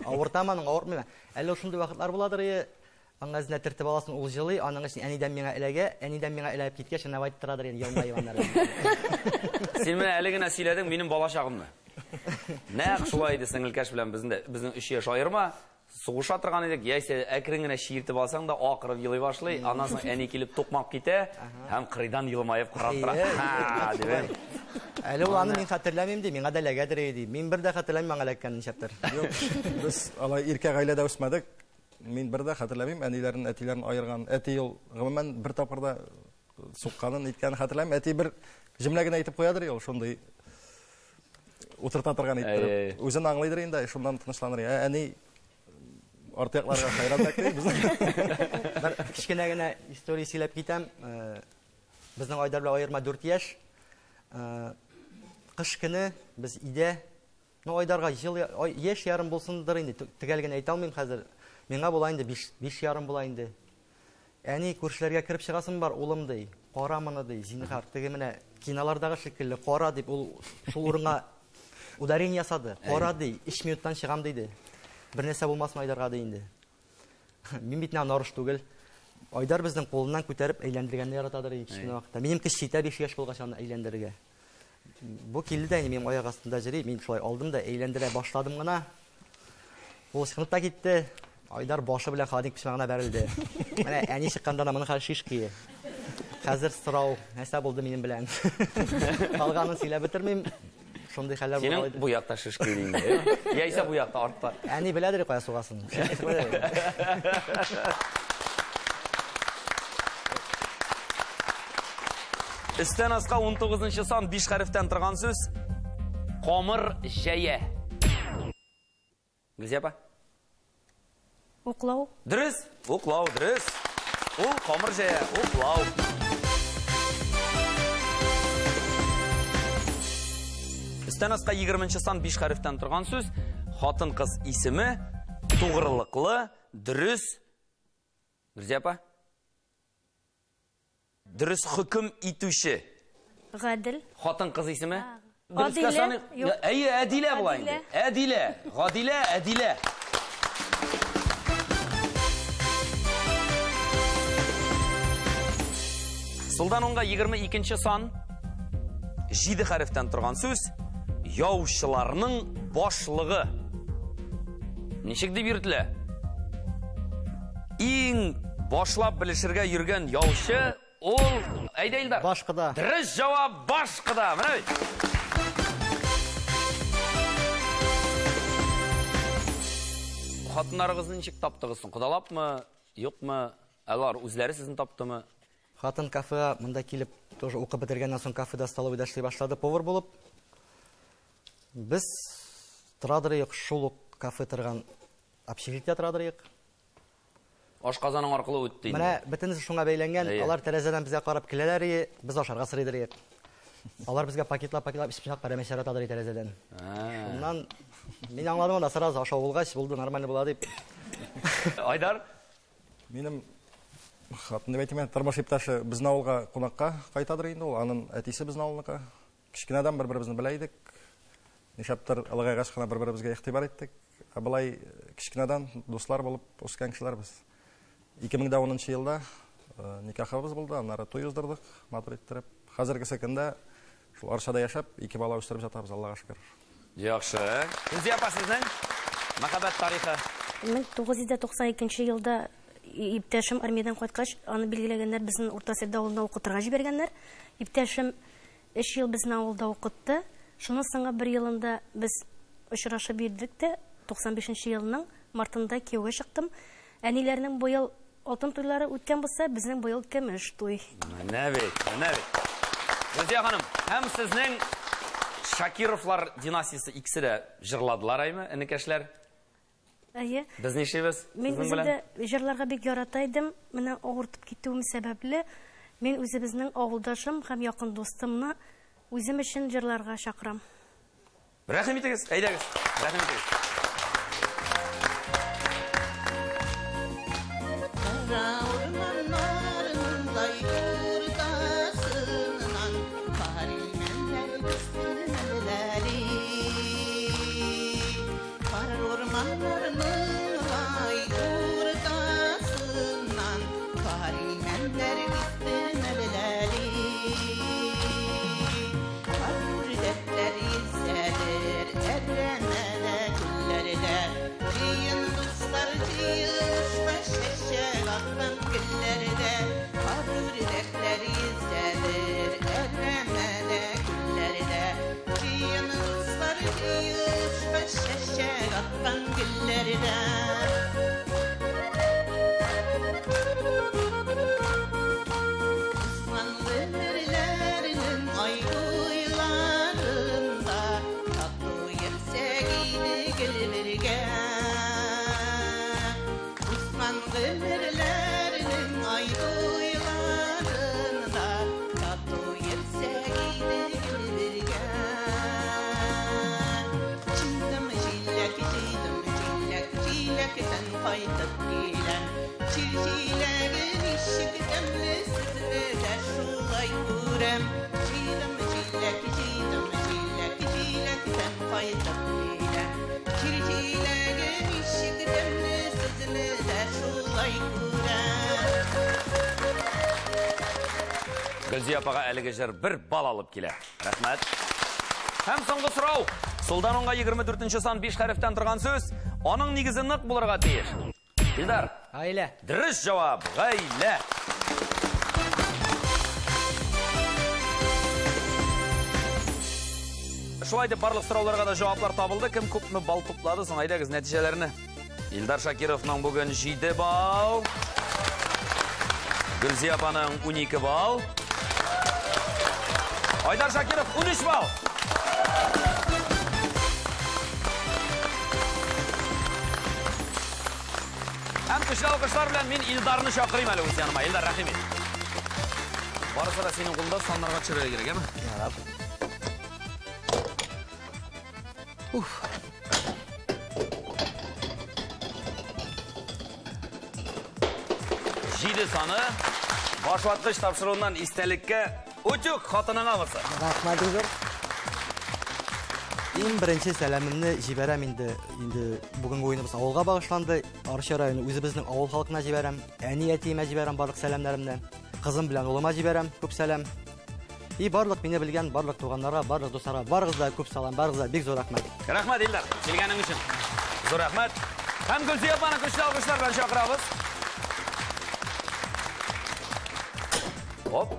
Ауыртаманың, ауыртмайма. Әлі ұшынды уақытлар боладыр. Аңға зіне тіртіп аласын ол жылы, аның үшін әниден меңа әліге, әниден меңа әліп кетке шына байттырадыр енді елмай еванлар. Сен мен әлігіне сөйледің менің балашағымны. Нәқ шулайды сіңілкәш білән біздің 3 яш айырма. Суғыша тұрған едік, яйсе әкіріңіне шиіртіп алсаң да ақырып елай башлай, анан соң әне келіп тоқмақ кете, һәм қырыдан елмайып қарап тұра. Әлі оланы мен қатырләмейм де, мен ғадаләгәдір еді. Мен бір де қатырләмейм маңа ләккәнін шаптыр. Біз алай иркә ғайләдә өсмәдік. Мен бір де қатырләмейм, әнилерін, әтилерін айырған. Әти ел ғымымен бір тапырда соққанын, еткенін қатырләмейм. Әти бір жімләгін айтып қоядыр ел, шондай отырта тұрған еттіріп. Өзін аңлайдыр енді, шондан тынышланыр. Әне артаяқларға қайрат әкті. Бір кішкенәгіне история сөйлеп кетем. Біздің Айдар біле айырма 4 яш. Қыш күні біз иде, Айдарға еш ярым болсындыр енді, тігелген айта алмайым қазір. Менға болайынды 5 ярым болайынды. Әне көршілерге кіріп шығасым бар, олымды, қорамыны дей, зинғар. Тегіміне киналардағы шекілі қора деп, ол шул орынға ударение ясады. Қора дей, 3 минуттан шығам дейді. Бір нәрсе болмасын Айдарға дейінді. Мен бетіне нарыш түгіл. Айдар біздің қолынан көтеріп әйлендіргенде яратадыр кішкене уақытта. Менің кішкейте 5 яш болғашаны әйлендірге. Бұл келді де мен аяқ астында жүрей, мен шулай алдым да әйлендіре башладым ғана. Ол шықынып та кетті. Айдар башы білен қадың пішмағына бәрілді. Мәне әне шыққанда мұны қар шишкие. Қазір сұрау нәрсе болды менің білән. Қалғанын сөйлеп бітірмейм. Шондай хәлләр болады. Сенің бұяқта шишкие деймін. Яйса бұяқта артта. Әне біләдір қоя соғасын. Үстен асқа 19 сан 5 хәрефтен тұрған сөз. Қомыр жәйе. Гүлзия апа? Оқлау. Дұрыс. Оқлау, дұрыс. Ол қомыр жәйе, оқлау. Үстен асқа 20 сан 5 хәрефтен тұрған сөз. Хатын қыз исімі, туғырлықлы, дұрыс. Гүлзия апа? Дұрыс хүкім итуші. Ғаділ. Хатын қыз исімі? Ғадиле. Әйе, әдиле бұлайынды. Әдиле. Ғадиле, әдиле. Сылдан онға 22 сан 7 хәрефтен тұрған сөз. Яушыларының башлығы. Нешекді бертілі? Ең башлап білішірге үрген яушы, ол, әйдейлдар? Башқыда. Дұрыс жауап башқыда. Міне өй. Қатынарығыздың нешек таптығысын? Құдалап мы, yok мы? Әлар, өзлері сіздің тапты мы? Хатын кафеға мұнда келіп, тоже оқып бітіргеннен соң кафеда столовыйда ішлей башлады повар болып. Біз тұрадырық, шул кафе тұрған общежития тұрадырық. Ашқазаның арқылы өтті. Міне бітіңіз шуңа бейленген, алар тәрәзеден бізге қарап келелер, біз ашарға сырыдырық. Алар бізге пакетлап ішпішақ пәрәмешер атадыр тәрәзеден. Шуннан мен аңладым онда сразу ашау болғаш, болды нормально болады деп. Айдар? Менің хатын деп айтымен, Тармаш Ипташы біздің ауылға қонаққа қайтадыр енді ол, анын әтесі біздің ауылыға. Кішкенаден бір-бірімізді білейдік. Нешаптар алғай қашқана бір-бірімізге иқтибар еттік. Бұлай кішкенаден достар болып, осыған кішілер біз. 2010 жылда никахабыз болды, анары той ұздырдық, матур еттіріп. Қазіргі секінде Шул Аршада яшап, 2 бала үстереп жатабыз, Аллага шөкер. Яхшы. Гөлзия апа, сезнең мәхәббәт тарихы? 1992 елда иптәшем армиядан кайткач, аны билгеләгәннәр, безнең Урта Сәйдә авылына укытырга җибәргәннәр. Иптәшем 3 ел безнең авылда укытты. Шуның соңгы 1 елында без очрашып йөрдек тә, 95 елның мартында кияүгә чыктым. Әниләрнең бу ел алтын туйлары үткән булса, безнең бу ел көмеш туй. Менә бит. Гөлзия ханым, һәм сезнең Шакировлар династиясы икесе дә җырладылар аймы, энекәшләр? Әйе. Без нишебез? Мин үземдә җырларга бик ярата идем. Менә авыртып китүем сәбәпле мин үзебезнең авылдашым һәм якын достымны үзем өчен җырларга чакырам. Рәхим итегез, әйдәгез. Рәхим итегез. Гөлзия апага әлеге җыр 1 бал алып килә. Рәхмәт. Һәм соңгы сорау. Солдан онга 24-нче сан 5 хәрефтән торган сүз, аның нигезе нык булырга тиеш. Илдар. Гаилә. Дөрес җавап. Гаилә. Шулай дип барлык сорауларга да җаваплар табылды. Кем күпме бал туплады, соң әйдәгез нәтиҗәләрне. Илдар Шакировның бүген 7 бал. Гөлзия апаның 12 бал. Айдар Шакиров 13 бал. Һәм көчле алкышлар белән мин Илдарны чакырыйм әле үз яныма. Илдар, рәхим ит. Барысы да синең кулыңда, саннарга төшерергә кирәк, әме? Ярап. Җиде саны башлаткыч тапшыруыннан истәлеккә үтүк хатыныңа булсын. Рәхмәт үзер. Иң беренче сәламымны җибәрәм инде бүген уеныбыз авылга багышланды. Арча районы үзебезнең авыл халкына җибәрәм. Әниятимә җибәрәм барлык сәламнарымны. Кызым белән улыма җибәрәм. Күп сәлам. И барлык мине белгән барлык туганнарга, барлык дусларга барыгызга күп салам, барыгызга бик зур рәхмәт. Рәхмәт Илдар, килгәнең өчен. Зур рәхмәт. Һәм Гөлзия апаны көчле алкышлар белән чакырабыз. Хоп.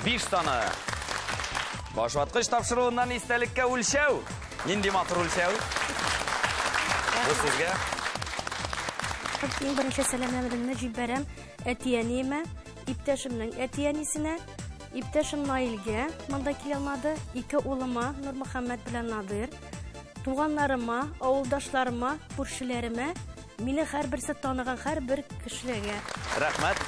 5 саны. Башлаткыч тапшыруыннан истәлеккә үлчәү. Нинди матур үлчәү? Бу сезгә. Иң беренче сәламнарымны җибәрәм әтияниемә, иптәшемнең әтиянисенә, иптәшем Наилгә, монда килә алмады, 2 улыма, Нурмөхәммәд белән Надир, туганнарыма, авылдашларыма, күршеләремә, мине һәрберсе таныган һәрбер кешегә. Рәхмәт.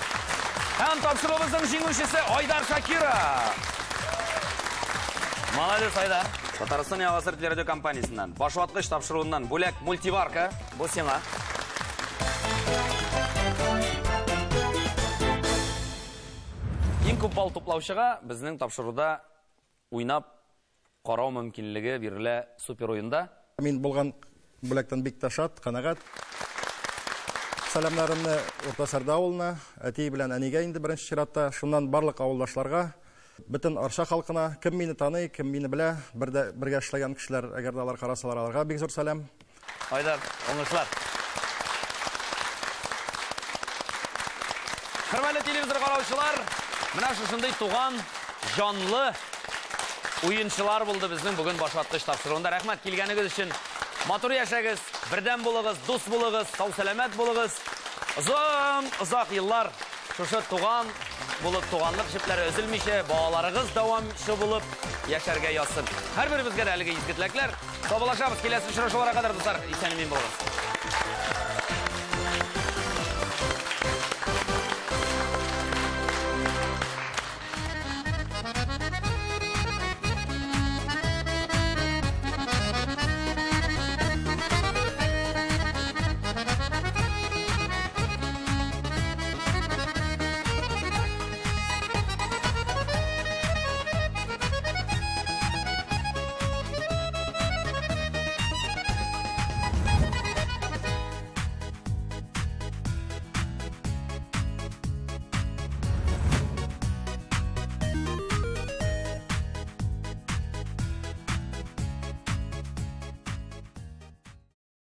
Һәм тапшыруыбызның җиңүчесе Айдар Шакиров. Молодец, Айдар. Татарстан Явазыр телерадио компаниясыннан башлаткыч тапшыруыннан бүләк мультиварка бу сиңа. Иң күп бал туплаучыга безнең тапшыруда уйнап карау мөмкинлеге бирелә супер уенда. Мин булган бүләктән бик ташат, канагат. сәламнарымны Орта Сарда авылына, әти белән әнигә инде беренче чиратта, шуннан барлык авылдашларга, бөтен Арча халкына, кем мине таный, кем мине белә, бергә эшләгән кешеләр, әгәр дә алар карасалар, аларга бик зур сәлам. Айдар, оңышлар. Хөрмәтле телевизор караучылар, менә шушындый туган, жанлы уенчылар булды безнең бүген башлаткыч тапшыруында. Рәхмәт килгәнегез өчен. Матур яшәгез, бердәм булыгыз, дус булыгыз, сау-сәламәт булыгыз. Озак еллар шушы туган булып, туганлык җепләре өзелмичә, балаларыгыз дәвамчы булып яшәргә язсын. Һәрберебезгә әлеге изге теләкләр. Саубуллашабыз, киләсе очрашуларга кадәр дуслар, исән-имин булыгыз.